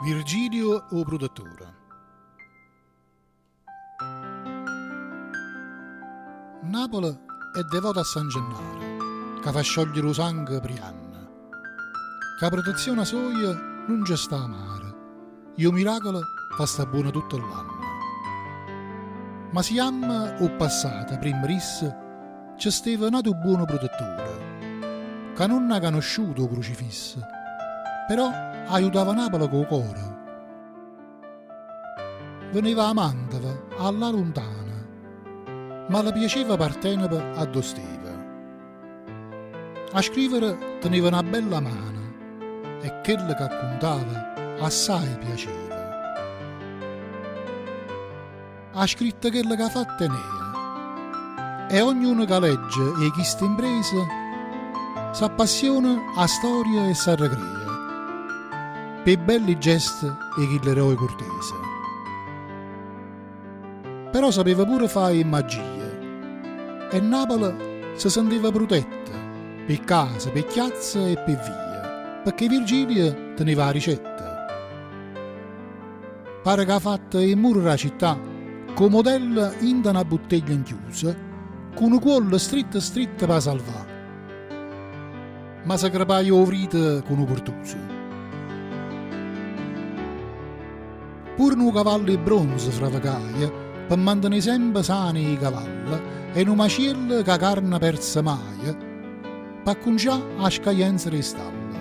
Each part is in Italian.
Virgilio o Protettore. Napoli è devota a San Gennaro, che fa sciogliere lo sangue per anni. Che protezione soia non ci sta a mare, io miracolo fa sta buona tutto l'anno. Ma si ama o passata, prima risse, c'è stava nato buono protettore, che non ha conosciuto crocifisso, però aiutava Napoli col cuore. Veniva a Mantova, alla lontana, ma le piaceva partenope a Dosteva. A scrivere teneva una bella mano e quello che raccontava assai piaceva. Ha scritto quello che ha fatto Enea e ognuno che legge e chi sta impresa s'appassiona a storia e s'arrecrea per belli gesti e chi l'eroe cortese. Però sapeva pure fare magie e Napoli si sentiva protetta per casa, per chiazza e per via, perché Virgilio teneva la ricetta. Pare che ha fatto il muro della città con modello in una bottiglia inchiusa, con un cuollo stretto per salvare, ma si crepaia ovrita con un portoso. Pure un cavallo di bronzo fravacaia per mantenere sempre sani i cavalli e un macello che carne persa mai per conciare a scaglienza dei stalli.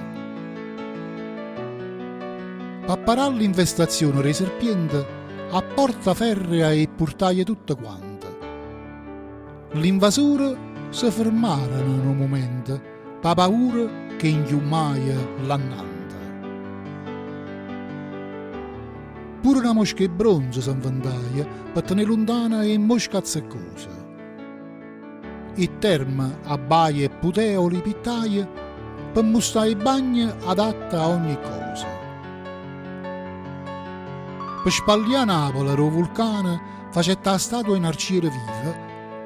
Per parare l'infestazione dei serpienti a porta ferrea e portaia tutte quante. L'invasore si fermarono in un momento per paura che inchiumaia l'annante. Pure una mosca di bronzo s'inventaia per tenere lontana e mosca azzeccosa. Il terme a baie e puteoli pittaie per mostrare i bagni adatti a ogni cosa. Per spagliare Napoli ro vulcano facetta la statua in arciere viva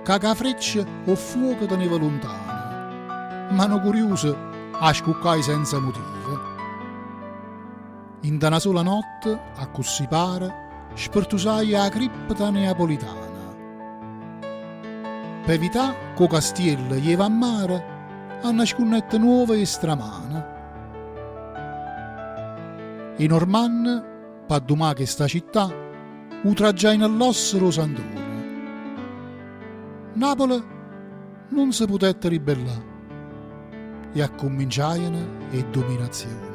che la freccia o fuoco teneva lontana, ma no curioso a scuccai senza motivo. In una sola notte, a così pare, spertusai la cripta neapolitana. Per evitare che castiello ieva a mare, a una scunnetta nuova e stramana. I normanni, per domare che sta città, utraggiai nell'osso lo santone. Napoli non si potette ribellare e accominciarono le dominazioni.